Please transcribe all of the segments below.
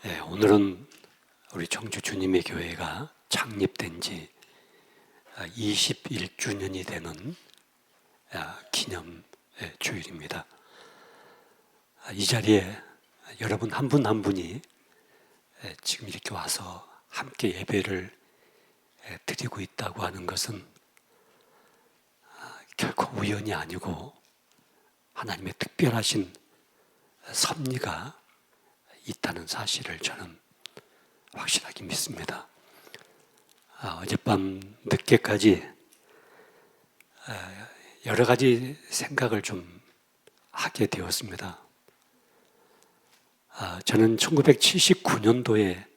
네, 오늘은 우리 청주 주님의 교회가 창립된 지 21주년이 되는 기념 주일입니다. 이 자리에 여러분 한 분 한 분이 지금 이렇게 와서 함께 예배를 드리고 있다고 하는 것은 결코 우연이 아니고 하나님의 특별하신 섭리가 있다는 사실을 저는 확실하게 믿습니다. 어젯밤 늦게까지 여러 가지 생각을 좀 하게 되었습니다. 저는 1979년도에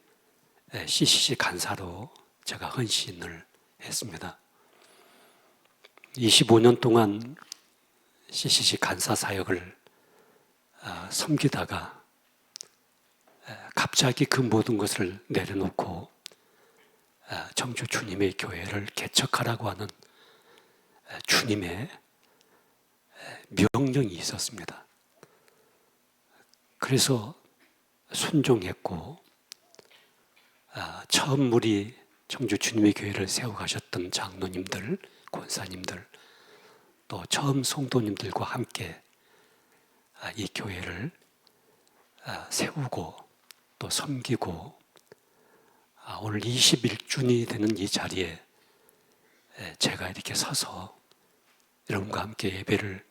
CCC 간사로 제가 헌신을 했습니다. 25년 동안 CCC 간사 사역을 섬기다가 갑자기 그 모든 것을 내려놓고 청주 주님의 교회를 개척하라고 하는 주님의 명령이 있었습니다. 그래서 순종했고 처음 우리 청주 주님의 교회를 세워가셨던 장로님들, 권사님들 또 처음 성도님들과 함께 이 교회를 세우고 또 섬기고 오늘 21주년이 되는 이 자리에 제가 이렇게 서서 여러분과 함께 예배를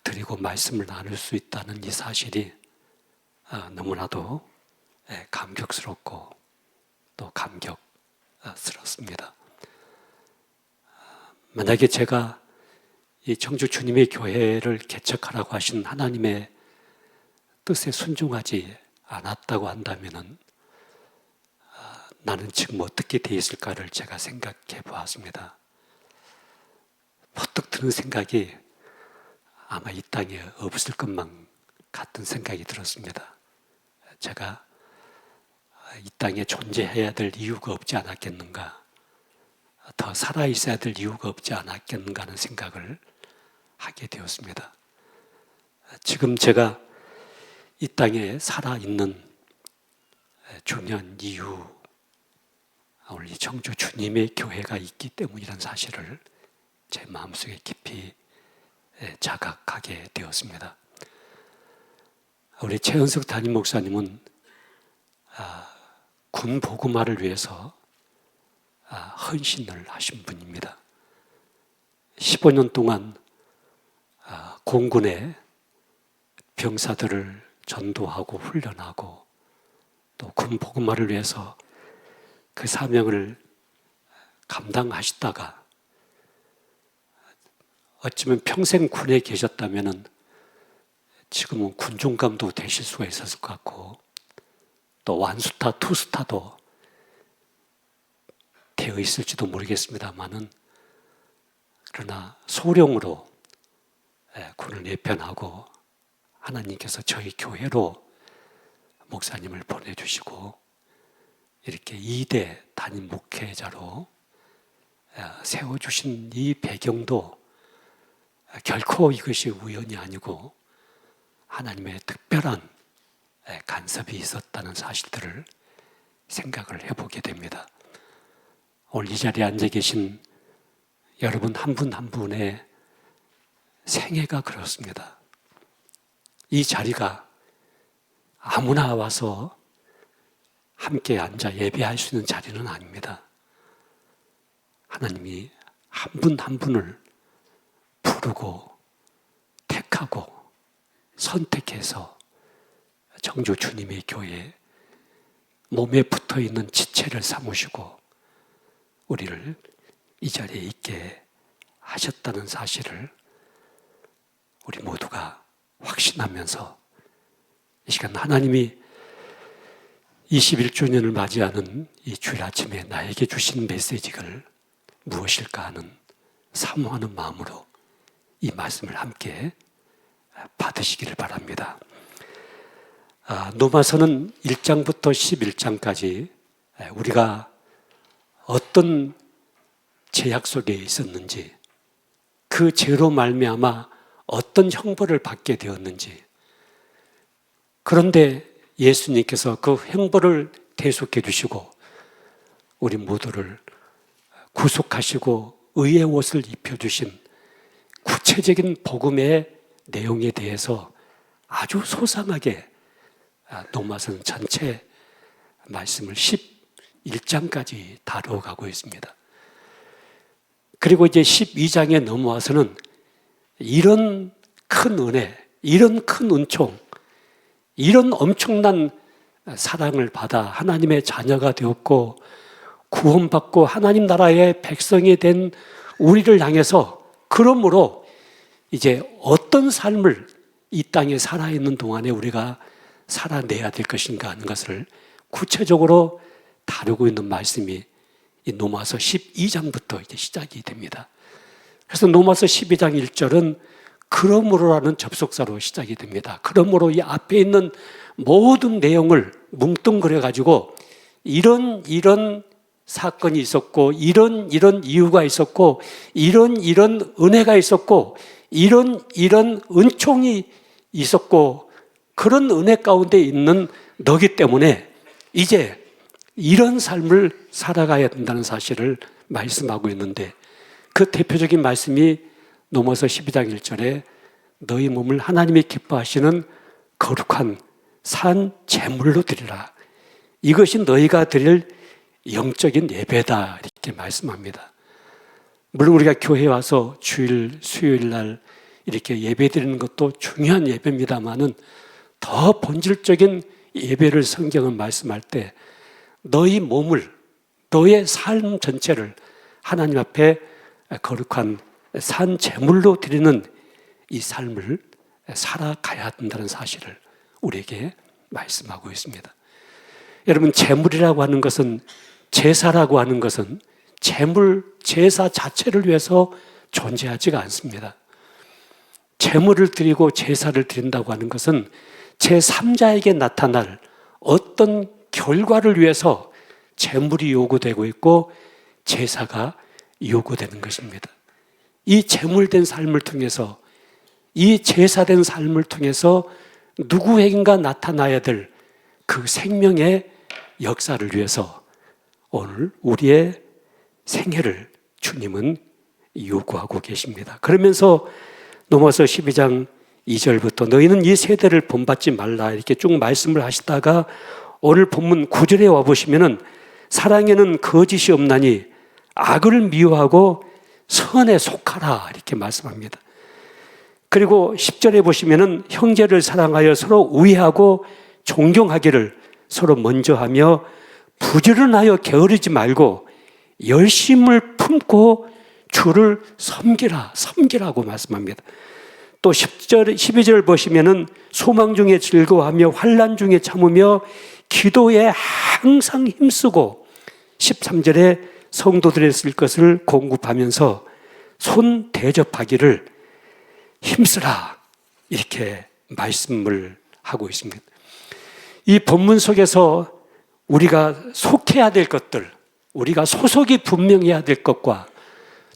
드리고 말씀을 나눌 수 있다는 이 사실이 너무나도 감격스럽고 또 감격스럽습니다. 만약에 제가 이 청주 주님의 교회를 개척하라고 하신 하나님의 뜻에 순종하지 않았다고 한다면 나는 지금 어떻게 돼 있을까를 제가 생각해 보았습니다. 퍼뜩 드는 생각이 아마 이 땅에 없을 것만 같은 생각이 들었습니다. 제가 이 땅에 존재해야 될 이유가 없지 않았겠는가, 더 살아있어야 될 이유가 없지 않았겠는가 하는 생각을 하게 되었습니다. 지금 제가 이 땅에 살아있는 중요한 이유, 오늘 이 청주 주님의 교회가 있기 때문이라는 사실을 제 마음속에 깊이 자각하게 되었습니다. 우리 최은석 담임 목사님은 군 복음화를 위해서 헌신을 하신 분입니다. 15년 동안 공군의 병사들을 전도하고 훈련하고 또 군 복음화를 위해서 그 사명을 감당하시다가 어쩌면 평생 군에 계셨다면 지금은 군종감도 되실 수가 있었을 것 같고 또 완수타, 투스타도 되어 있을지도 모르겠습니다만은 그러나 소령으로 군을 내편하고 하나님께서 저희 교회로 목사님을 보내주시고 이렇게 2대 담임 목회자로 세워주신 이 배경도 결코 이것이 우연이 아니고 하나님의 특별한 간섭이 있었다는 사실들을 생각을 해보게 됩니다. 오늘 이 자리에 앉아 계신 여러분 한 분 한 분의 생애가 그렇습니다. 이 자리가 아무나 와서 함께 앉아 예배할 수 있는 자리는 아닙니다. 하나님이 한 분 한 분을 부르고 택하고 선택해서 청주 주님의 교회에 몸에 붙어있는 지체를 삼으시고 우리를 이 자리에 있게 하셨다는 사실을 우리 모두가 확신하면서 이 시간 하나님이 21주년을 맞이하는 이 주일 아침에 나에게 주신 메시지를 무엇일까 하는 사모하는 마음으로 이 말씀을 함께 받으시기를 바랍니다. 로마서는 1장부터 11장까지 우리가 어떤 제약 속에 있었는지 그 죄로 말미암아 어떤 형벌을 받게 되었는지 그런데 예수님께서 그 형벌을 대속해 주시고 우리 모두를 구속하시고 의의 옷을 입혀주신 구체적인 복음의 내용에 대해서 아주 소상하게 로마서 전체 말씀을 11장까지 다뤄가고 있습니다. 그리고 이제 12장에 넘어와서는 이런 큰 은혜, 이런 큰 은총, 이런 엄청난 사랑을 받아 하나님의 자녀가 되었고 구원받고 하나님 나라의 백성이 된 우리를 향해서 그러므로 이제 어떤 삶을 이 땅에 살아있는 동안에 우리가 살아내야 될 것인가 하는 것을 구체적으로 다루고 있는 말씀이 이 로마서 12장부터 이제 시작이 됩니다. 그래서 로마서 12장 1절은 그러므로라는 접속사로 시작이 됩니다. 그러므로 이 앞에 있는 모든 내용을 뭉뚱그려 가지고 이런 사건이 있었고 이런 이유가 있었고 이런 은혜가 있었고 이런 은총이 있었고 그런 은혜 가운데 있는 너기 때문에 이제 이런 삶을 살아가야 된다는 사실을 말씀하고 있는데 그 대표적인 말씀이 로마서 12장 1절에 너희 몸을 하나님이 기뻐하시는 거룩한 산 제물로 드리라. 이것이 너희가 드릴 영적인 예배다 이렇게 말씀합니다. 물론 우리가 교회에 와서 주일, 수요일 날 이렇게 예배 드리는 것도 중요한 예배입니다만은 더 본질적인 예배를 성경은 말씀할 때 너희 몸을, 너의 삶 전체를 하나님 앞에 거룩한 산 제물로 드리는 이 삶을 살아가야 된다는 사실을 우리에게 말씀하고 있습니다. 여러분, 제물이라고 하는 것은, 제사라고 하는 것은 제물, 제사 자체를 위해서 존재하지가 않습니다. 제물을 드리고 제사를 드린다고 하는 것은 제3자에게 나타날 어떤 결과를 위해서 제물이 요구되고 있고 제사가 요구되는 것입니다. 이 제물된 삶을 통해서, 이 제사된 삶을 통해서 누구에겐가 나타나야 될 그 생명의 역사를 위해서 오늘 우리의 생애를 주님은 요구하고 계십니다. 그러면서 로마서 12장 2절부터 너희는 이 세대를 본받지 말라 이렇게 쭉 말씀을 하시다가 오늘 본문 9절에 와보시면은 사랑에는 거짓이 없나니 악을 미워하고 선에 속하라 이렇게 말씀합니다. 그리고 10절에 보시면은 형제를 사랑하여 서로 우애하고 존경하기를 서로 먼저 하며 부지런하여 게으르지 말고 열심을 품고 주를 섬기라고 말씀합니다. 또 12절 보시면은 소망 중에 즐거워하며 환난 중에 참으며 기도에 항상 힘쓰고 13절에 성도들의 쓸 것을 공급하면서 손 대접하기를 힘쓰라 이렇게 말씀을 하고 있습니다. 이 본문 속에서 우리가 속해야 될 것들, 우리가 소속이 분명해야 될 것과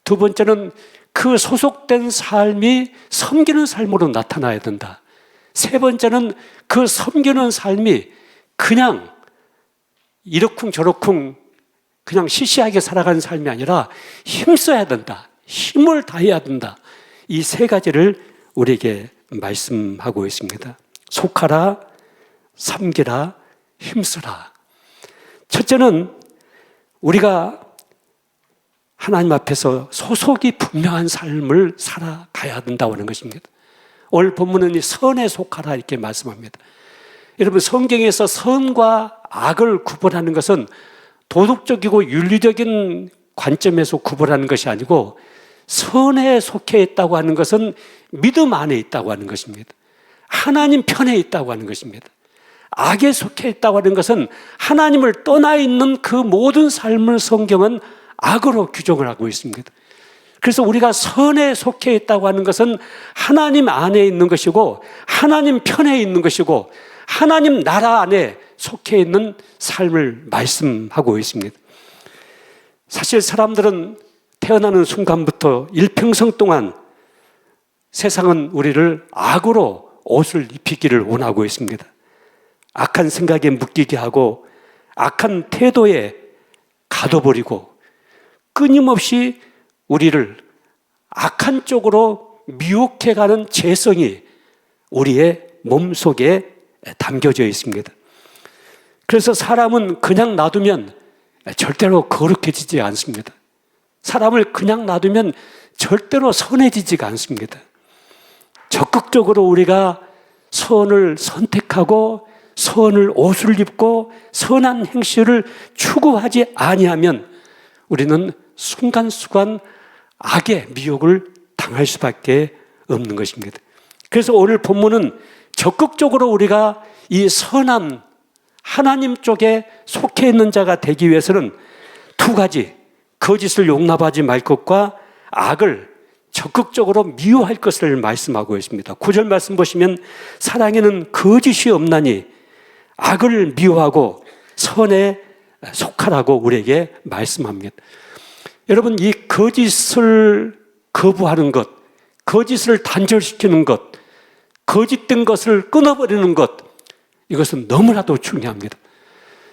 두 번째는 그 소속된 삶이 섬기는 삶으로 나타나야 된다. 세 번째는 그 섬기는 삶이 그냥 이러쿵저러쿵 그냥 시시하게 살아가는 삶이 아니라 힘써야 된다. 힘을 다해야 된다. 이 세 가지를 우리에게 말씀하고 있습니다. 속하라, 섬기라, 힘쓰라. 첫째는 우리가 하나님 앞에서 소속이 분명한 삶을 살아가야 된다고 하는 것입니다. 오늘 본문은 선에 속하라 이렇게 말씀합니다. 여러분, 성경에서 선과 악을 구분하는 것은 도덕적이고 윤리적인 관점에서 구분하는 것이 아니고 선에 속해 있다고 하는 것은 믿음 안에 있다고 하는 것입니다. 하나님 편에 있다고 하는 것입니다. 악에 속해 있다고 하는 것은 하나님을 떠나 있는 그 모든 삶을 성경은 악으로 규정을 하고 있습니다. 그래서 우리가 선에 속해 있다고 하는 것은 하나님 안에 있는 것이고 하나님 편에 있는 것이고 하나님 나라 안에 속해 있는 삶을 말씀하고 있습니다. 사실 사람들은 태어나는 순간부터 일평생 동안 세상은 우리를 악으로 옷을 입히기를 원하고 있습니다. 악한 생각에 묶이게 하고 악한 태도에 가둬버리고 끊임없이 우리를 악한 쪽으로 미혹해가는 죄성이 우리의 몸속에 담겨져 있습니다. 그래서 사람은 그냥 놔두면 절대로 거룩해지지 않습니다. 사람을 그냥 놔두면 절대로 선해지지가 않습니다. 적극적으로 우리가 선을 선택하고 선을 옷을 입고 선한 행실을 추구하지 아니하면 우리는 순간순간 악의 미혹을 당할 수밖에 없는 것입니다. 그래서 오늘 본문은 적극적으로 우리가 이 선한 하나님 쪽에 속해 있는 자가 되기 위해서는 두 가지, 거짓을 용납하지 말 것과 악을 적극적으로 미워할 것을 말씀하고 있습니다. 9절 말씀 보시면 사랑에는 거짓이 없나니 악을 미워하고 선에 속하라고 우리에게 말씀합니다. 여러분, 이 거짓을 거부하는 것, 거짓을 단절시키는 것, 거짓된 것을 끊어버리는 것, 이것은 너무나도 중요합니다.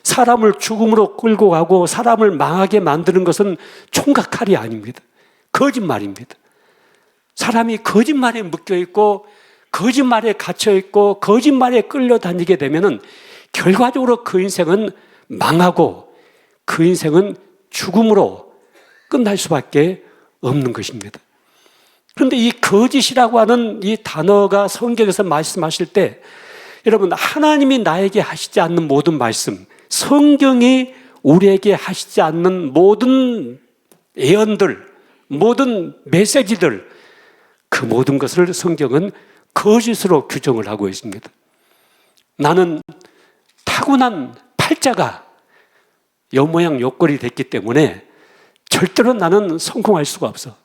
사람을 죽음으로 끌고 가고 사람을 망하게 만드는 것은 총각칼이 아닙니다. 거짓말입니다. 사람이 거짓말에 묶여있고 거짓말에 갇혀있고 거짓말에 끌려다니게 되면 결과적으로 그 인생은 망하고 그 인생은 죽음으로 끝날 수밖에 없는 것입니다. 그런데 이 거짓이라고 하는 이 단어가 성경에서 말씀하실 때 여러분, 하나님이 나에게 하시지 않는 모든 말씀, 성경이 우리에게 하시지 않는 모든 예언들, 모든 메시지들, 그 모든 것을 성경은 거짓으로 규정을 하고 있습니다. 나는 타고난 팔자가 여모양 요꼴이 됐기 때문에 절대로 나는 성공할 수가 없어.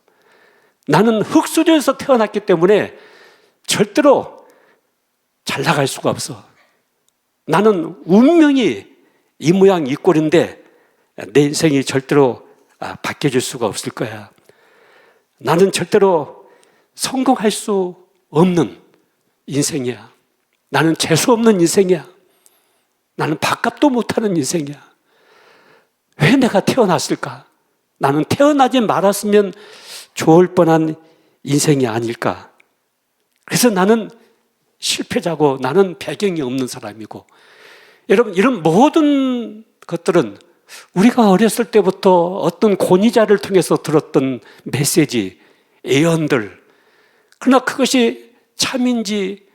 나는 흙수저에서 태어났기 때문에 절대로 잘 나갈 수가 없어. 나는 운명이 이 모양 이 꼴인데 내 인생이 절대로 바뀌어질 수가 없을 거야. 나는 절대로 성공할 수 없는 인생이야. 나는 재수 없는 인생이야. 나는 밥값도 못하는 인생이야. 왜 내가 태어났을까? 나는 태어나지 말았으면 좋을 뻔한 인생이 아닐까? 그래서 나는 실패자고 나는 배경이 없는 사람이고, 여러분, 이런 모든 것들은 우리가 어렸을 때부터 어떤 권위자를 통해서 들었던 메시지, 예언들, 그러나 그것이 참인지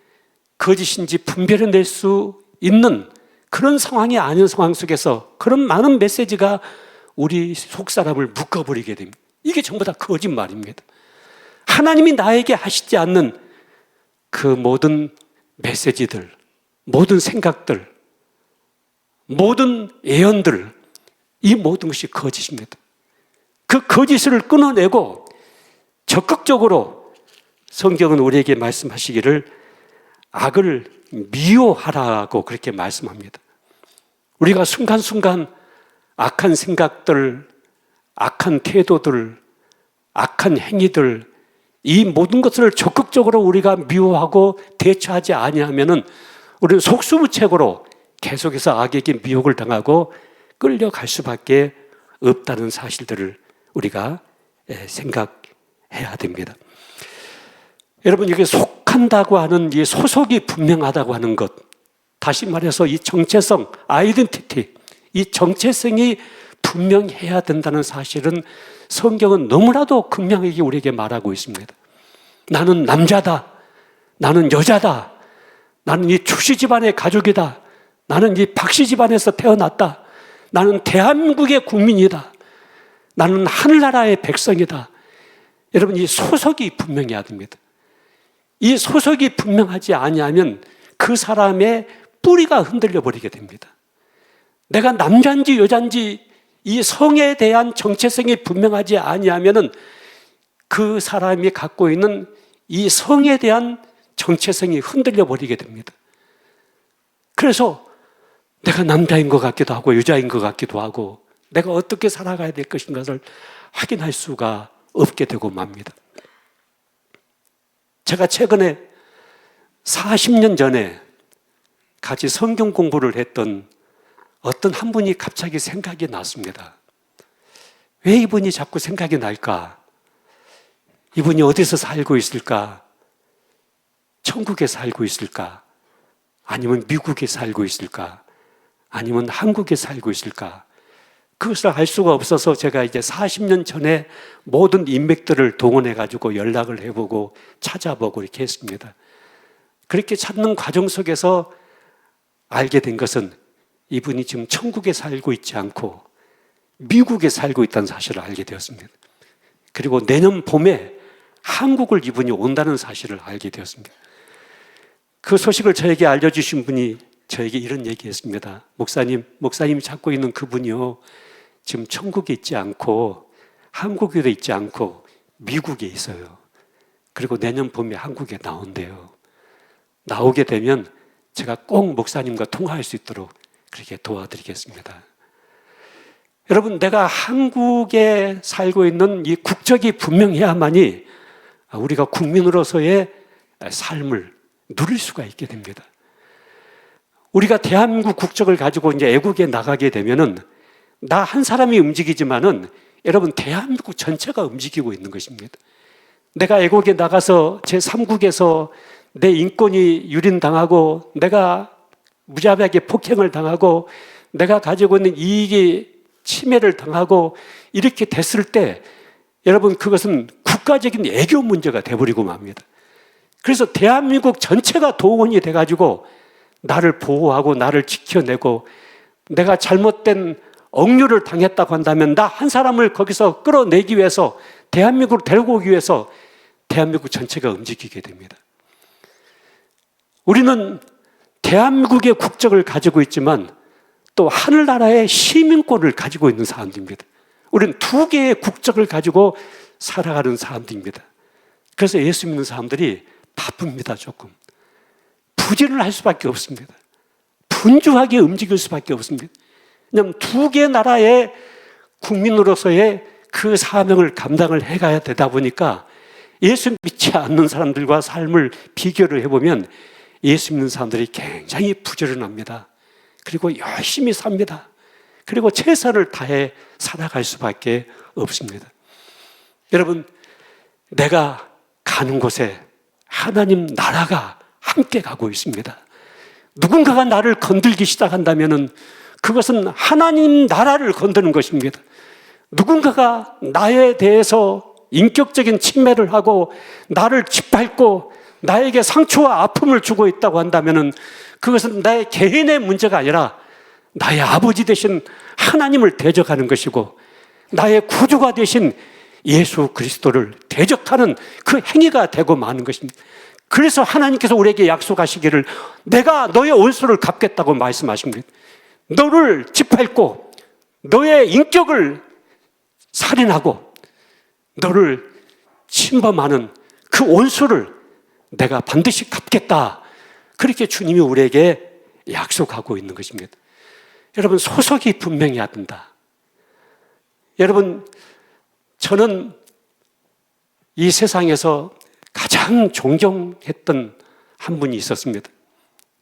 거짓인지 분별해낼 수 있는 그런 상황이 아닌 상황 속에서 그런 많은 메시지가 우리 속사람을 묶어버리게 됩니다. 이게 전부 다 거짓말입니다. 하나님이 나에게 하시지 않는 그 모든 메시지들, 모든 생각들, 모든 예언들, 이 모든 것이 거짓입니다. 그 거짓을 끊어내고 적극적으로 성경은 우리에게 말씀하시기를 악을 미워하라고 그렇게 말씀합니다. 우리가 순간순간 악한 생각들, 악한 태도들, 악한 행위들, 이 모든 것을 적극적으로 우리가 미워하고 대처하지 아니하면은 우리는 속수무책으로 계속해서 악에게 미혹을 당하고 끌려갈 수밖에 없다는 사실들을 우리가 생각해야 됩니다. 여러분, 이게 속한다고 하는 이 소속이 분명하다고 하는 것, 다시 말해서 이 정체성, 아이덴티티, 이 정체성이 분명해야 된다는 사실은 성경은 너무나도 극명하게 우리에게 말하고 있습니다. 나는 남자다. 나는 여자다. 나는 이 추씨 집안의 가족이다. 나는 이 박씨 집안에서 태어났다. 나는 대한민국의 국민이다. 나는 하늘나라의 백성이다. 여러분, 이 소속이 분명해야 됩니다. 이 소속이 분명하지 아니하면 그 사람의 뿌리가 흔들려 버리게 됩니다. 내가 남자인지 여자인지 이 성에 대한 정체성이 분명하지 아니하면은 그 사람이 갖고 있는 이 성에 대한 정체성이 흔들려 버리게 됩니다. 그래서 내가 남자인 것 같기도 하고 여자인 것 같기도 하고 내가 어떻게 살아가야 될 것인가를 확인할 수가 없게 되고 맙니다. 제가 최근에 40년 전에 같이 성경 공부를 했던 어떤 한 분이 갑자기 생각이 났습니다. 왜 이분이 자꾸 생각이 날까? 이분이 어디서 살고 있을까? 천국에 살고 있을까? 아니면 미국에 살고 있을까? 아니면 한국에 살고 있을까? 그것을 알 수가 없어서 제가 이제 40년 전에 모든 인맥들을 동원해가지고 연락을 해보고 찾아보고 이렇게 했습니다. 그렇게 찾는 과정 속에서 알게 된 것은 이분이 지금 천국에 살고 있지 않고 미국에 살고 있다는 사실을 알게 되었습니다. 그리고 내년 봄에 한국을 이분이 온다는 사실을 알게 되었습니다. 그 소식을 저에게 알려주신 분이 저에게 이런 얘기했습니다. 목사님이 찾고 있는 그분이요, 지금 천국에 있지 않고 한국에도 있지 않고 미국에 있어요. 그리고 내년 봄에 한국에 나온대요. 나오게 되면 제가 꼭 목사님과 통화할 수 있도록 그렇게 도와드리겠습니다. 여러분, 내가 한국에 살고 있는 이 국적이 분명해야만이 우리가 국민으로서의 삶을 누릴 수가 있게 됩니다. 우리가 대한민국 국적을 가지고 이제 애국에 나가게 되면은 나 한 사람이 움직이지만은 여러분, 대한민국 전체가 움직이고 있는 것입니다. 내가 애국에 나가서 제3국에서 내 인권이 유린당하고 내가 무자비하게 폭행을 당하고 내가 가지고 있는 이익이 침해를 당하고 이렇게 됐을 때 여러분, 그것은 국가적인 애교 문제가 돼버리고 맙니다. 그래서 대한민국 전체가 동원이 돼가지고 나를 보호하고 나를 지켜내고 내가 잘못된 억류를 당했다고 한다면 나 한 사람을 거기서 끌어내기 위해서 대한민국을 데리고 오기 위해서 대한민국 전체가 움직이게 됩니다. 우리는 대한민국의 국적을 가지고 있지만 또 하늘나라의 시민권을 가지고 있는 사람들입니다. 우리는 두 개의 국적을 가지고 살아가는 사람들입니다. 그래서 예수 믿는 사람들이 바쁩니다. 조금 부진을 할 수밖에 없습니다. 분주하게 움직일 수밖에 없습니다. 왜냐하면 두 개 나라의 국민으로서의 그 사명을 감당을 해가야 되다 보니까 예수 믿지 않는 사람들과 삶을 비교를 해보면 예수 믿는 사람들이 굉장히 부지런합니다. 그리고 열심히 삽니다. 그리고 최선을 다해 살아갈 수밖에 없습니다. 여러분, 내가 가는 곳에 하나님 나라가 함께 가고 있습니다. 누군가가 나를 건들기 시작한다면 그것은 하나님 나라를 건드는 것입니다. 누군가가 나에 대해서 인격적인 침해를 하고 나를 짓밟고 나에게 상처와 아픔을 주고 있다고 한다면 그것은 나의 개인의 문제가 아니라 나의 아버지 되신 하나님을 대적하는 것이고 나의 구주가 되신 예수 그리스도를 대적하는 그 행위가 되고 마는 것입니다. 그래서 하나님께서 우리에게 약속하시기를 내가 너의 원수를 갚겠다고 말씀하십니다. 너를 짓밟고 너의 인격을 살인하고 너를 침범하는 그 원수를 내가 반드시 갚겠다. 그렇게 주님이 우리에게 약속하고 있는 것입니다. 여러분, 소속이 분명해야 된다. 여러분, 저는 이 세상에서 가장 존경했던 한 분이 있었습니다.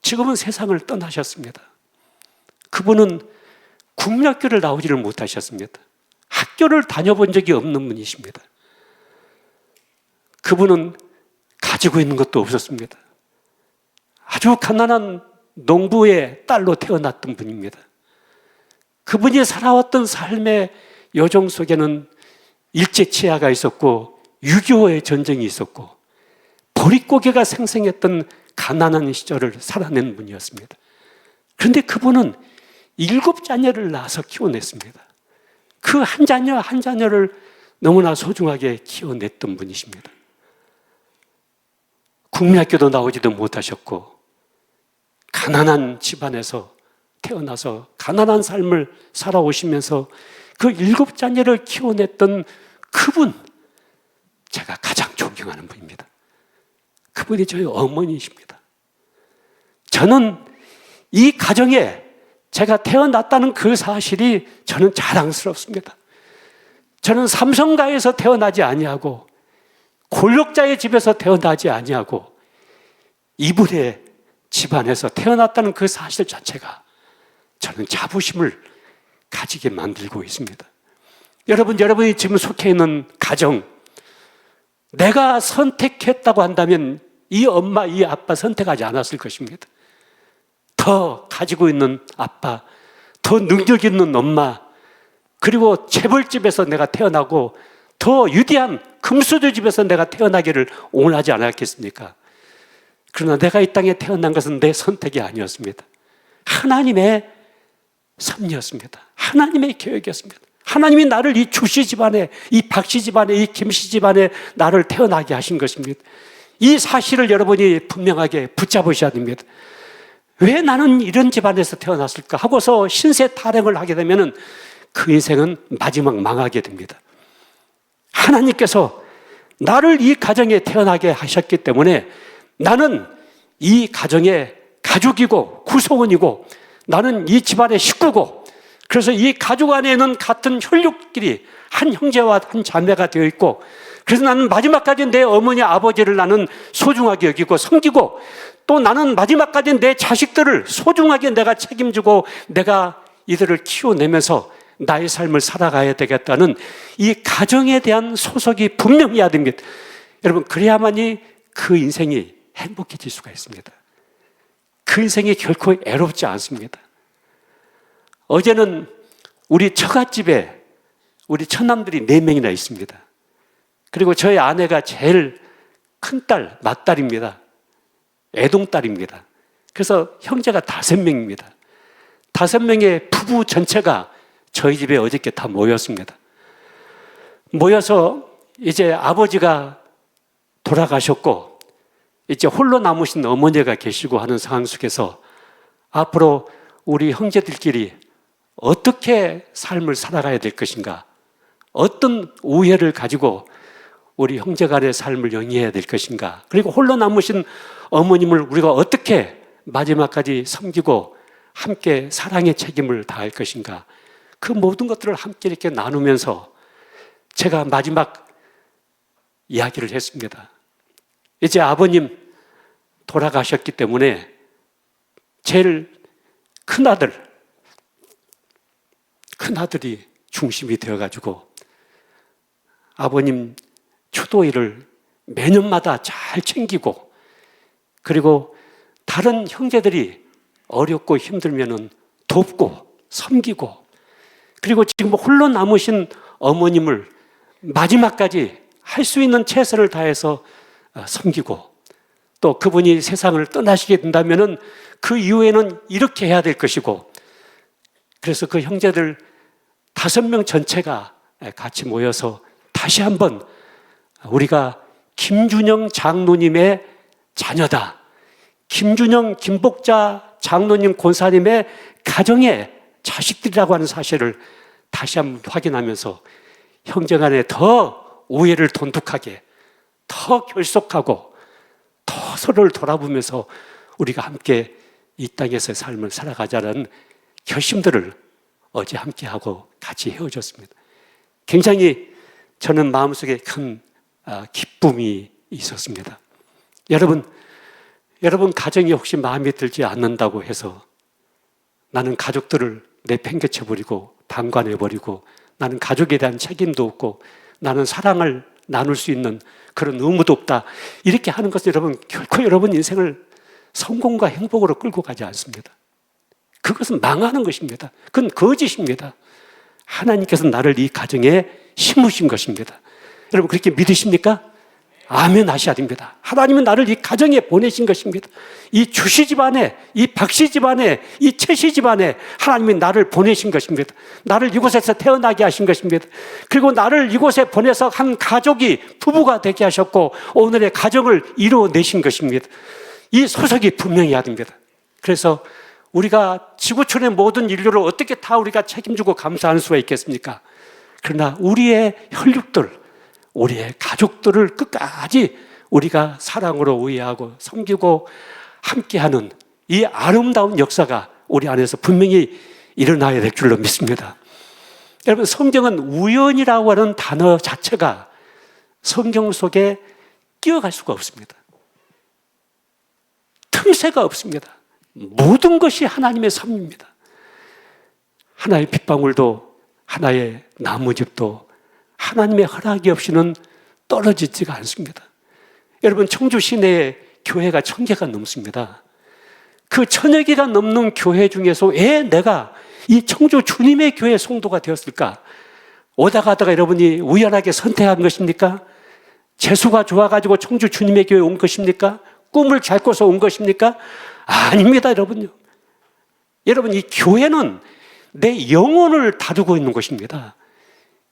지금은 세상을 떠나셨습니다. 그분은 국민학교를 나오지를 못하셨습니다. 학교를 다녀본 적이 없는 분이십니다. 그분은 가지고 있는 것도 없었습니다. 아주 가난한 농부의 딸로 태어났던 분입니다. 그분이 살아왔던 삶의 여정 속에는 일제치하가 있었고 6.25의 전쟁이 있었고 보릿고개가 생생했던 가난한 시절을 살아낸 분이었습니다. 그런데 그분은 7자녀를 낳아서 키워냈습니다. 그 한 자녀 한 자녀를 너무나 소중하게 키워냈던 분이십니다. 국민학교도 나오지도 못하셨고 가난한 집안에서 태어나서 가난한 삶을 살아오시면서 그 7자녀를 키워냈던 그분, 제가 가장 존경하는 분입니다. 그분이 저희 어머니이십니다. 저는 이 가정에 제가 태어났다는 그 사실이 저는 자랑스럽습니다. 저는 삼성가에서 태어나지 아니하고 권력자의 집에서 태어나지 아니하고 이분의 집안에서 태어났다는 그 사실 자체가 저는 자부심을 가지게 만들고 있습니다. 여러분이 지금 속해 있는 가정, 내가 선택했다고 한다면 이 엄마, 이 아빠 선택하지 않았을 것입니다. 더 가지고 있는 아빠, 더 능력 있는 엄마, 그리고 재벌집에서 내가 태어나고 더 위대한 금수저 집에서 내가 태어나기를 원하지 않았겠습니까? 그러나 내가 이 땅에 태어난 것은 내 선택이 아니었습니다. 하나님의 섭리였습니다. 하나님의 계획이었습니다. 하나님이 나를 이 주씨 집안에, 이 박씨 집안에, 이 김씨 집안에 나를 태어나게 하신 것입니다. 이 사실을 여러분이 분명하게 붙잡으셔야 됩니다. 왜 나는 이런 집안에서 태어났을까 하고서 신세 타령을 하게 되면 그 인생은 마지막 망하게 됩니다. 하나님께서 나를 이 가정에 태어나게 하셨기 때문에 나는 이 가정의 가족이고 구성원이고 나는 이 집안의 식구고, 그래서 이 가족 안에는 같은 혈육끼리 한 형제와 한 자매가 되어 있고, 그래서 나는 마지막까지 내 어머니 아버지를 나는 소중하게 여기고 섬기고, 또 나는 마지막까지 내 자식들을 소중하게 내가 책임지고 내가 이들을 키워내면서 나의 삶을 살아가야 되겠다는 이 가정에 대한 소속이 분명해야 됩니다. 여러분, 그래야만이 그 인생이 행복해질 수가 있습니다. 그 인생이 결코 애롭지 않습니다. 어제는 우리 처갓집에 우리 처남들이 4명이나 있습니다. 그리고 저희 아내가 제일 큰 딸, 맏딸입니다. 애동딸입니다. 그래서 형제가 5명입니다. 5명의 부부 전체가 저희 집에 어저께 다 모였습니다. 모여서 이제 아버지가 돌아가셨고 이제 홀로 남으신 어머니가 계시고 하는 상황 속에서 앞으로 우리 형제들끼리 어떻게 삶을 살아가야 될 것인가, 어떤 우애를 가지고 우리 형제간의 삶을 영위해야 될 것인가, 그리고 홀로 남으신 어머님을 우리가 어떻게 마지막까지 섬기고 함께 사랑의 책임을 다할 것인가, 그 모든 것들을 함께 이렇게 나누면서 제가 마지막 이야기를 했습니다. 이제 아버님 돌아가셨기 때문에 제일 큰아들이 중심이 되어가지고 아버님 추도일을 매년마다 잘 챙기고, 그리고 다른 형제들이 어렵고 힘들면은 돕고 섬기고, 그리고 지금 홀로 남으신 어머님을 마지막까지 할 수 있는 최선을 다해서 섬기고, 또 그분이 세상을 떠나시게 된다면은 그 이후에는 이렇게 해야 될 것이고, 그래서 그 형제들 5명 전체가 같이 모여서 다시 한번 우리가 김준영 장로님의 자녀다, 김준영, 김복자 장로님 권사님의 가정의 자식들이라고 하는 사실을 다시 한번 확인하면서 형제간에 더 우애를 돈독하게, 더 결속하고, 더 서로를 돌아보면서 우리가 함께 이 땅에서의 삶을 살아가자는 결심들을 어제 함께하고 같이 헤어졌습니다. 굉장히 저는 마음속에 큰 기쁨이 있었습니다. 여러분 가정이 혹시 마음에 들지 않는다고 해서 나는 가족들을 내팽개쳐버리고 방관해버리고 나는 가족에 대한 책임도 없고 나는 사랑을 나눌 수 있는 그런 의무도 없다, 이렇게 하는 것은 여러분 결코 여러분 인생을 성공과 행복으로 끌고 가지 않습니다. 그것은 망하는 것입니다. 그건 거짓입니다. 하나님께서 나를 이 가정에 심으신 것입니다. 여러분 그렇게 믿으십니까? 아멘 하셔야 됩니다. 하나님은 나를 이 가정에 보내신 것입니다. 이 주씨 집안에, 이 박씨 집안에, 이 채씨 집안에 하나님이 나를 보내신 것입니다. 나를 이곳에서 태어나게 하신 것입니다. 그리고 나를 이곳에 보내서 한 가족이 부부가 되게 하셨고 오늘의 가정을 이루어내신 것입니다. 이 소속이 분명해야 됩니다. 그래서 우리가 지구촌의 모든 인류를 어떻게 다 우리가 책임지고 감사할 수가 있겠습니까? 그러나 우리의 혈육들, 우리의 가족들을 끝까지 우리가 사랑으로 우애하고 섬기고 함께하는 이 아름다운 역사가 우리 안에서 분명히 일어나야 될 줄로 믿습니다. 여러분 성경은 우연이라고 하는 단어 자체가 성경 속에 끼어갈 수가 없습니다. 틈새가 없습니다. 모든 것이 하나님의 섭리입니다. 하나의 빗방울도 하나의 나무집도 하나님의 허락이 없이는 떨어지지가 않습니다. 여러분, 청주 시내에 교회가 1000개가 넘습니다. 그 1000여 개가 넘는 교회 중에서 왜 내가 이 청주 주님의 교회 성도가 되었을까? 오다 가다가 여러분이 우연하게 선택한 것입니까? 재수가 좋아가지고 청주 주님의 교회에 온 것입니까? 꿈을 잘 꿔서 온 것입니까? 아닙니다, 여러분요. 여러분, 이 교회는 내 영혼을 다루고 있는 것입니다.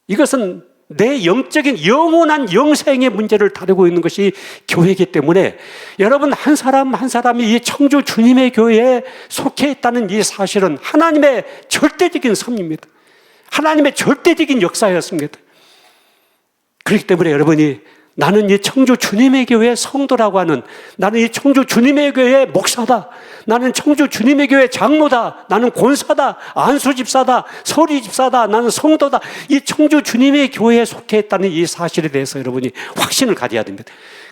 이것은 내 영적인 영원한 영생의 문제를 다루고 있는 것이 교회이기 때문에 여러분 한 사람 한 사람이 이 청주 주님의 교회에 속해 있다는 이 사실은 하나님의 절대적인 섭리입니다. 하나님의 절대적인 역사였습니다. 그렇기 때문에 여러분이 나는 이 청주 주님의 교회 성도라고 하는, 나는 이 청주 주님의 교회 목사다, 나는 청주 주님의 교회 장로다, 나는 권사다, 안수집사다, 서리집사다, 나는 성도다, 이 청주 주님의 교회에 속해 있다는 이 사실에 대해서 여러분이 확신을 가져야 됩니다.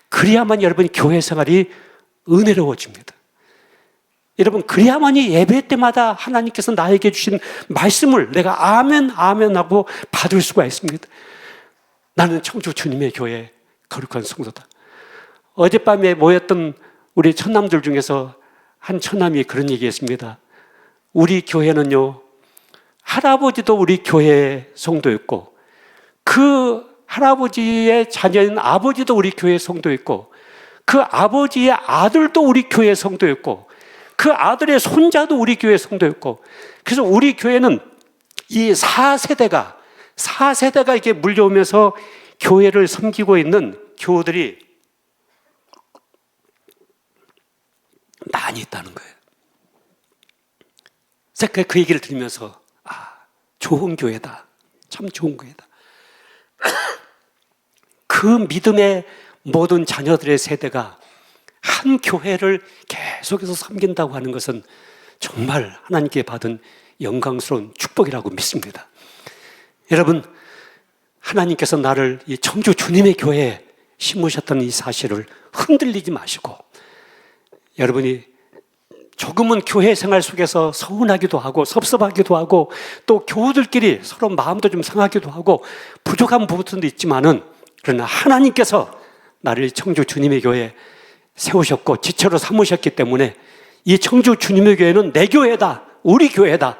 그래야만 여러분이 교회 생활이 은혜로워집니다. 여러분, 그래야만이 예배 때마다 하나님께서 나에게 주신 말씀을 내가 아멘 아멘 하고 받을 수가 있습니다. 나는 청주 주님의 교회 거룩한 성도다. 어젯밤에 모였던 우리 처남들 중에서 한 처남이 그런 얘기했습니다. 우리 교회는요, 할아버지도 우리 교회 성도였고 그 할아버지의 자녀인 아버지도 우리 교회 성도였고 그 아버지의 아들도 우리 교회 성도였고 그 아들의 손자도 우리 교회 성도였고, 그래서 우리 교회는 이 4세대가 이렇게 물려오면서 교회를 섬기고 있는 교우들이 많이 있다는 거예요. 그래서 그 얘기를 들으면서 좋은 교회다, 참 좋은 교회다. 그 믿음의 모든 자녀들의 세대가 한 교회를 계속해서 섬긴다고 하는 것은 정말 하나님께 받은 영광스러운 축복이라고 믿습니다. 여러분, 하나님께서 나를 이 청주 주님의 교회에 심으셨다는 이 사실을 흔들리지 마시고, 여러분이 조금은 교회 생활 속에서 서운하기도 하고 섭섭하기도 하고 또 교우들끼리 서로 마음도 좀 상하기도 하고 부족한 부분도 있지만은, 그러나 하나님께서 나를 청주 주님의 교회에 세우셨고 지체로 삼으셨기 때문에 이 청주 주님의 교회는 내 교회다, 우리 교회다.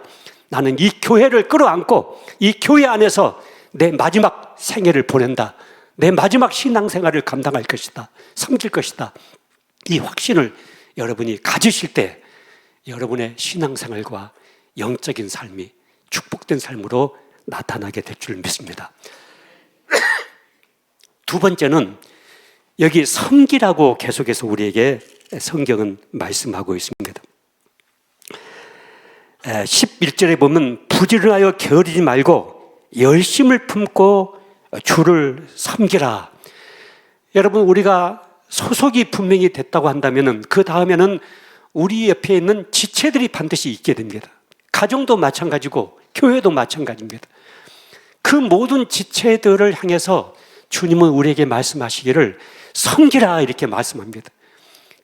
나는 이 교회를 끌어안고 이 교회 안에서 내 마지막 생애를 보낸다, 내 마지막 신앙생활을 감당할 것이다, 섬길 것이다. 이 확신을 여러분이 가지실 때 여러분의 신앙생활과 영적인 삶이 축복된 삶으로 나타나게 될 줄 믿습니다. 두 번째는 여기 섬기라고 계속해서 우리에게 성경은 말씀하고 있습니다. 11절에 보면 부지런하여 게으르지 말고 열심을 품고 주를 섬기라. 여러분, 우리가 소속이 분명히 됐다고 한다면 그 다음에는 우리 옆에 있는 지체들이 반드시 있게 됩니다. 가정도 마찬가지고 교회도 마찬가지입니다. 그 모든 지체들을 향해서 주님은 우리에게 말씀하시기를 섬기라 이렇게 말씀합니다.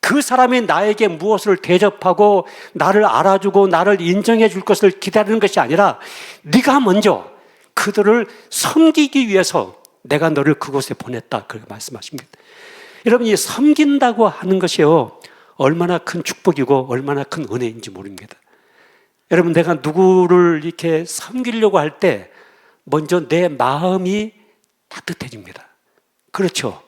그 사람이 나에게 무엇을 대접하고 나를 알아주고 나를 인정해 줄 것을 기다리는 것이 아니라 네가 먼저 그들을 섬기기 위해서 내가 너를 그곳에 보냈다, 그렇게 말씀하십니다. 여러분, 이 섬긴다고 하는 것이요, 얼마나 큰 축복이고 얼마나 큰 은혜인지 모릅니다. 여러분, 내가 누구를 이렇게 섬기려고 할 때 먼저 내 마음이 따뜻해집니다. 그렇죠?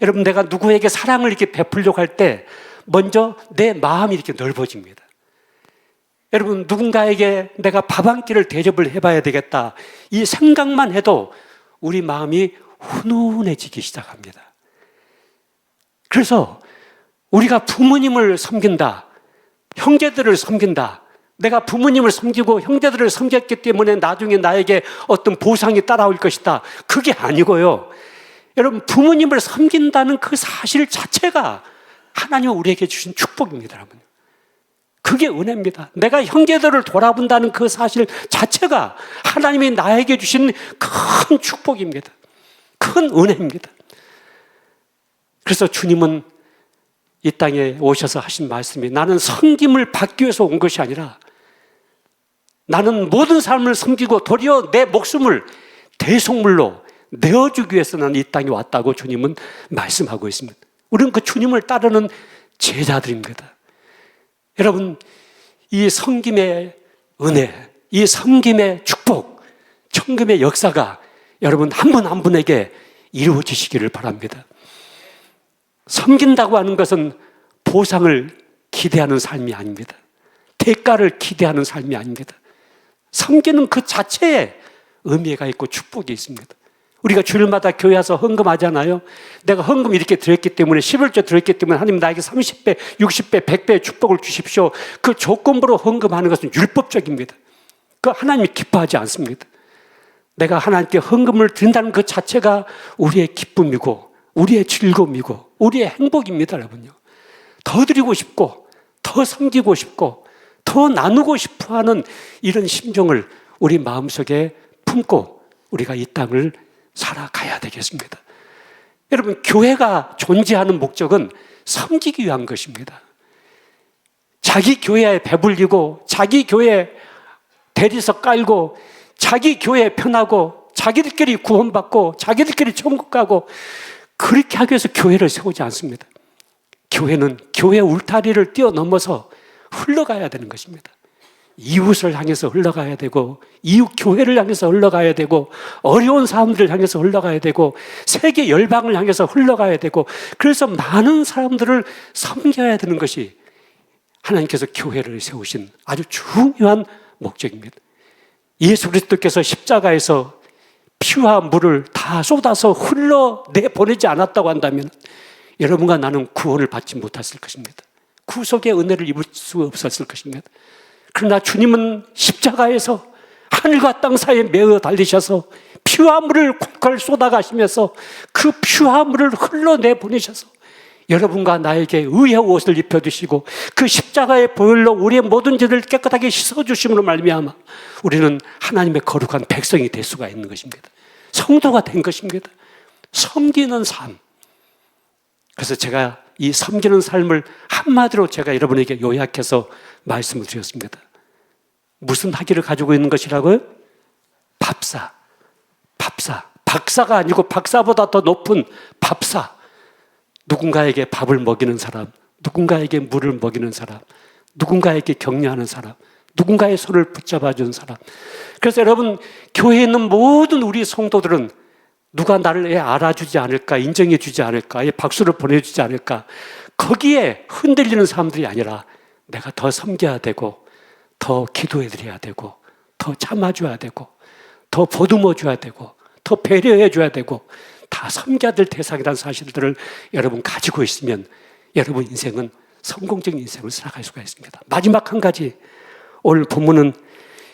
여러분, 내가 누구에게 사랑을 이렇게 베풀려고 할 때 먼저 내 마음이 이렇게 넓어집니다. 여러분, 누군가에게 내가 밥 한 끼를 대접을 해봐야 되겠다, 이 생각만 해도 우리 마음이 훈훈해지기 시작합니다. 그래서 우리가 부모님을 섬긴다, 형제들을 섬긴다, 내가 부모님을 섬기고 형제들을 섬겼기 때문에 나중에 나에게 어떤 보상이 따라올 것이다, 그게 아니고요. 여러분, 부모님을 섬긴다는 그 사실 자체가 하나님이 우리에게 주신 축복입니다. 여러분, 그게 은혜입니다. 내가 형제들을 돌아본다는 그 사실 자체가 하나님이 나에게 주신 큰 축복입니다. 큰 은혜입니다. 그래서 주님은 이 땅에 오셔서 하신 말씀이 나는 섬김을 받기 위해서 온 것이 아니라 나는 모든 사람을 섬기고 도리어 내 목숨을 대속물로 내어주기 위해서 나는 이 땅에 왔다고 주님은 말씀하고 있습니다. 우리는 그 주님을 따르는 제자들입니다. 여러분, 이 섬김의 은혜, 이 섬김의 축복, 섬김의 역사가 여러분 한 분 한 분에게 이루어지시기를 바랍니다. 섬긴다고 하는 것은 보상을 기대하는 삶이 아닙니다. 대가를 기대하는 삶이 아닙니다. 섬기는 그 자체에 의미가 있고 축복이 있습니다. 우리가 주일마다 교회 와서 헌금하잖아요. 내가 헌금 이렇게 드렸기 때문에 11조 드렸기 때문에 하나님 나에게 30배, 60배, 100배의 축복을 주십시오. 그 조건부로 헌금하는 것은 율법적입니다. 그 하나님이 기뻐하지 않습니다. 내가 하나님께 헌금을 드린다는 그 자체가 우리의 기쁨이고 우리의 즐거움이고 우리의 행복입니다, 여러분요. 더 드리고 싶고 더 섬기고 싶고 더 나누고 싶어하는 이런 심정을 우리 마음속에 품고 우리가 이 땅을 살아가야 되겠습니다. 여러분, 교회가 존재하는 목적은 섬기기 위한 것입니다. 자기 교회에 배불리고 자기 교회에 대리석 깔고 자기 교회에 편하고 자기들끼리 구원받고 자기들끼리 천국 가고 그렇게 하기 위해서 교회를 세우지 않습니다. 교회는 교회 울타리를 뛰어넘어서 흘러가야 되는 것입니다. 이웃을 향해서 흘러가야 되고 이웃 교회를 향해서 흘러가야 되고 어려운 사람들을 향해서 흘러가야 되고 세계 열방을 향해서 흘러가야 되고 그래서 많은 사람들을 섬겨야 되는 것이 하나님께서 교회를 세우신 아주 중요한 목적입니다. 예수 그리스도께서 십자가에서 피와 물을 다 쏟아서 흘러내보내지 않았다고 한다면 여러분과 나는 구원을 받지 못했을 것입니다. 구속의 은혜를 입을 수 없었을 것입니다. 그러나 주님은 십자가에서 하늘과 땅 사이에 매어 달리셔서 피와 물을 콸콸 쏟아가시면서 그 피와 물을 흘러내보내셔서 여러분과 나에게 의의 옷을 입혀주시고 그 십자가의 보혈로 우리의 모든 죄를 깨끗하게 씻어주심으로 말미암아 우리는 하나님의 거룩한 백성이 될 수가 있는 것입니다. 성도가 된 것입니다. 섬기는 삶. 그래서 제가 이 섬기는 삶을 한마디로 제가 여러분에게 요약해서 말씀을 드렸습니다. 무슨 학위를 가지고 있는 것이라고요? 밥사. 박사가 아니고 박사보다 더 높은 밥사. 누군가에게 밥을 먹이는 사람, 누군가에게 물을 먹이는 사람, 누군가에게 격려하는 사람, 누군가의 손을 붙잡아주는 사람. 그래서 여러분, 교회에 있는 모든 우리 성도들은 누가 나를 알아주지 않을까, 인정해주지 않을까, 박수를 보내주지 않을까, 거기에 흔들리는 사람들이 아니라 내가 더 섬겨야 되고 더 기도해드려야 되고 더 참아줘야 되고 더 보듬어줘야 되고 더 배려해줘야 되고 다 섬겨야 될 대상이라는 사실들을 여러분 가지고 있으면 여러분 인생은 성공적인 인생을 살아갈 수가 있습니다. 마지막 한 가지, 오늘 본문은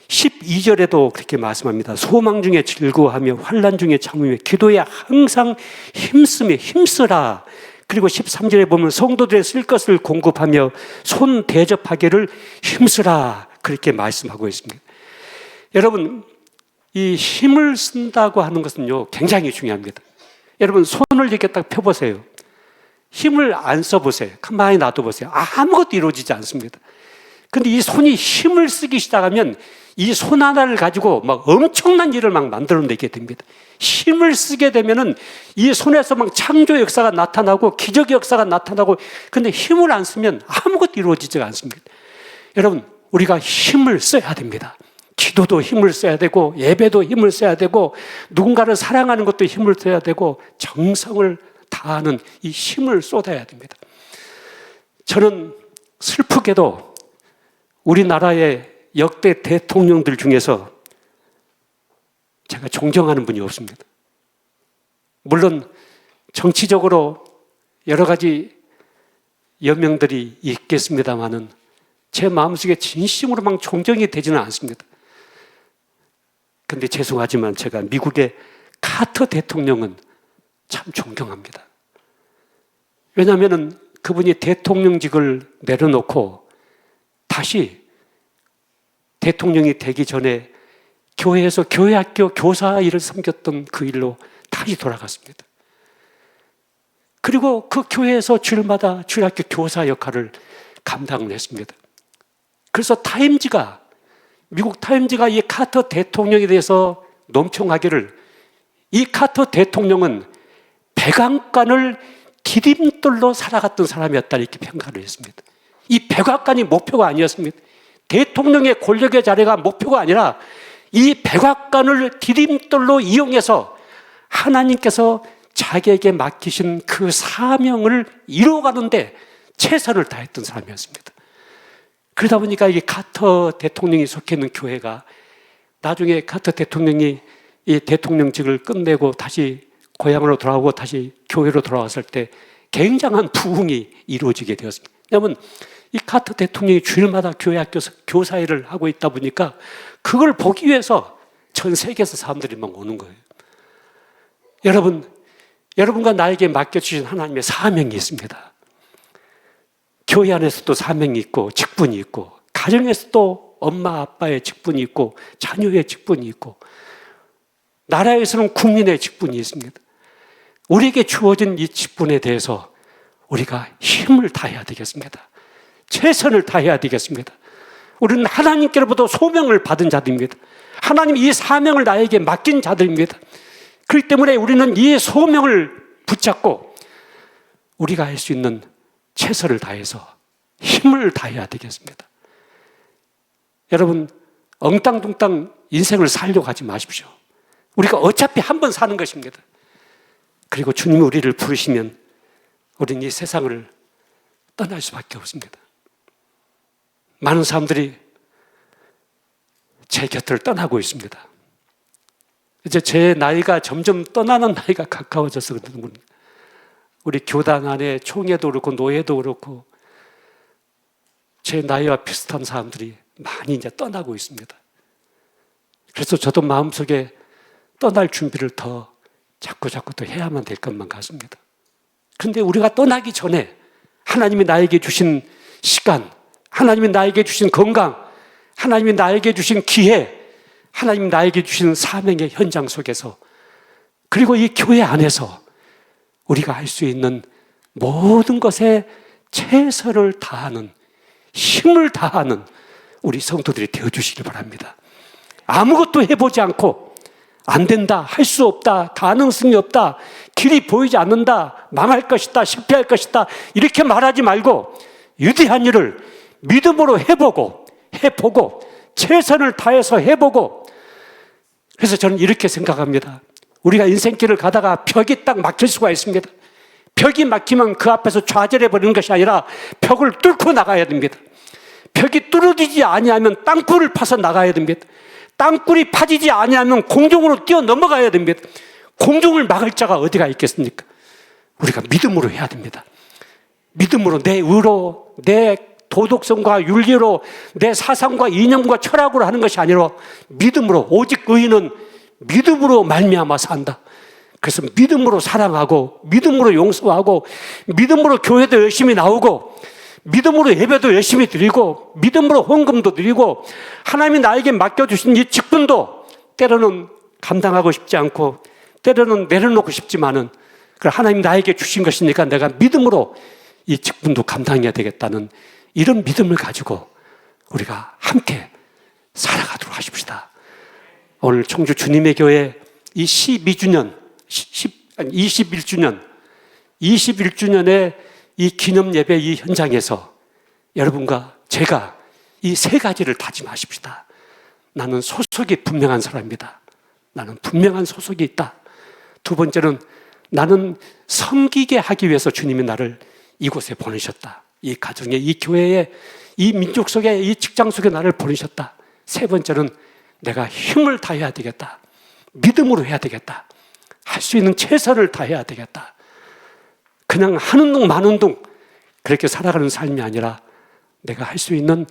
12절에도 그렇게 말씀합니다. 소망 중에 즐거워하며 환난 중에 참으며 기도에 항상 힘쓰라. 그리고 13절에 보면 성도들의 쓸 것을 공급하며 손 대접하기를 힘쓰라. 그렇게 말씀하고 있습니다. 여러분, 이 힘을 쓴다고 하는 것은요, 굉장히 중요합니다. 여러분, 손을 이렇게 딱 펴보세요. 힘을 안 써보세요. 가만히 놔둬보세요. 아무것도 이루어지지 않습니다. 근데 이 손이 힘을 쓰기 시작하면 이 손 하나를 가지고 막 엄청난 일을 막 만들어내게 됩니다. 힘을 쓰게 되면은 이 손에서 막 창조 역사가 나타나고 기적의 역사가 나타나고, 근데 힘을 안 쓰면 아무것도 이루어지지가 않습니다. 여러분, 우리가 힘을 써야 됩니다. 기도도 힘을 써야 되고 예배도 힘을 써야 되고 누군가를 사랑하는 것도 힘을 써야 되고 정성을 다하는 이 힘을 쏟아야 됩니다. 저는 슬프게도 우리나라의 역대 대통령들 중에서 제가 존경하는 분이 없습니다. 물론 정치적으로 여러 가지 연명들이 있겠습니다만은 제 마음속에 진심으로 막 존경이 되지는 않습니다. 근데 죄송하지만 제가 미국의 카터 대통령은 참 존경합니다. 왜냐하면 그분이 대통령직을 내려놓고 다시 대통령이 되기 전에 교회에서 교회학교 교사 일을 섬겼던 그 일로 다시 돌아갔습니다. 그리고 그 교회에서 주일마다 주일학교 교사 역할을 감당을 했습니다. 그래서 타임지가, 미국 타임지가 이 카터 대통령에 대해서 논평하기를, 이 카터 대통령은 백악관을 디딤돌로 살아갔던 사람이었다, 이렇게 평가를 했습니다. 이 백악관이 목표가 아니었습니다. 대통령의 권력의 자리가 목표가 아니라 이 백악관을 디딤돌로 이용해서 하나님께서 자기에게 맡기신 그 사명을 이루어가는데 최선을 다했던 사람이었습니다. 그러다 보니까 이게 카터 대통령이 속해 있는 교회가 나중에 카터 대통령이 이 대통령직을 끝내고 다시 고향으로 돌아오고 다시 교회로 돌아왔을 때 굉장한 부흥이 이루어지게 되었습니다. 왜냐하면 이 카터 대통령이 주일마다 교회 학교에서 교사일을 하고 있다 보니까 그걸 보기 위해서 전 세계에서 사람들이 막 오는 거예요. 여러분과 나에게 맡겨주신 하나님의 사명이 있습니다. 교회 안에서도 사명이 있고 직분이 있고, 가정에서도 엄마 아빠의 직분이 있고 자녀의 직분이 있고, 나라에서는 국민의 직분이 있습니다. 우리에게 주어진 이 직분에 대해서 우리가 힘을 다해야 되겠습니다. 최선을 다해야 되겠습니다. 우리는 하나님께로부터 소명을 받은 자들입니다. 하나님이 이 사명을 나에게 맡긴 자들입니다. 그렇기 때문에 우리는 이 소명을 붙잡고 우리가 할 수 있는 최선을 다해서 힘을 다해야 되겠습니다. 여러분, 엉땅둥땅 인생을 살려고 하지 마십시오. 우리가 어차피 한 번 사는 것입니다. 그리고 주님이 우리를 부르시면 우리는 이 세상을 떠날 수밖에 없습니다. 많은 사람들이 제 곁을 떠나고 있습니다. 이제 제 나이가 점점 떠나는 나이가 가까워져서 그런 겁니다. 우리 교단 안에 총회도 그렇고 노예도 그렇고 제 나이와 비슷한 사람들이 많이 이제 떠나고 있습니다. 그래서 저도 마음속에 떠날 준비를 더 자꾸 더 해야만 될 것만 같습니다. 그런데 우리가 떠나기 전에 하나님이 나에게 주신 시간, 하나님이 나에게 주신 건강, 하나님이 나에게 주신 기회, 하나님이 나에게 주신 사명의 현장 속에서, 그리고 이 교회 안에서 우리가 할 수 있는 모든 것에 최선을 다하는, 힘을 다하는 우리 성도들이 되어주시기 바랍니다. 아무것도 해보지 않고 안 된다, 할 수 없다, 가능성이 없다, 길이 보이지 않는다, 망할 것이다, 실패할 것이다, 이렇게 말하지 말고 위대한 일을 믿음으로 해보고 최선을 다해서 해보고. 그래서 저는 이렇게 생각합니다. 우리가 인생길을 가다가 벽이 딱 막힐 수가 있습니다. 벽이 막히면 그 앞에서 좌절해버리는 것이 아니라 벽을 뚫고 나가야 됩니다. 벽이 뚫어지지 아니하면 땅굴을 파서 나가야 됩니다. 땅굴이 파지지 아니하면 공중으로 뛰어 넘어가야 됩니다. 공중을 막을 자가 어디가 있겠습니까? 우리가 믿음으로 해야 됩니다. 믿음으로, 내 의로, 내 도덕성과 윤리로, 내 사상과 이념과 철학으로 하는 것이 아니라 믿음으로, 오직 의인은 믿음으로 말미암아 산다. 그래서 믿음으로 사랑하고, 믿음으로 용서하고, 믿음으로 교회도 열심히 나오고, 믿음으로 예배도 열심히 드리고, 믿음으로 헌금도 드리고, 하나님이 나에게 맡겨주신 이 직분도 때로는 감당하고 싶지 않고 때로는 내려놓고 싶지만은 하나님 나에게 주신 것이니까 내가 믿음으로 이 직분도 감당해야 되겠다는 이런 믿음을 가지고 우리가 함께 살아가도록 하십시다. 오늘 청주 주님의 교회 이 21주년의 이 기념 예배 이 현장에서 여러분과 제가 이 세 가지를 다짐하십시다. 나는 소속이 분명한 사람이다. 나는 분명한 소속이 있다. 두 번째는 나는 섬기게 하기 위해서 주님이 나를 이곳에 보내셨다. 이 가정에, 이 교회에, 이 민족 속에, 이 직장 속에 나를 보내셨다. 세 번째는 내가 힘을 다해야 되겠다. 믿음으로 해야 되겠다. 할 수 있는 최선을 다해야 되겠다. 그냥 하는 둥 마는 둥 그렇게 살아가는 삶이 아니라 내가 할 수 있는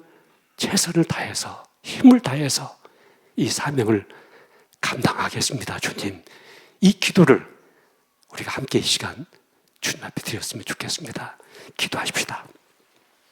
최선을 다해서, 힘을 다해서 이 사명을 감당하겠습니다. 주님, 이 기도를 우리가 함께 이 시간 주님 앞에 드렸으면 좋겠습니다. 기도하십시다.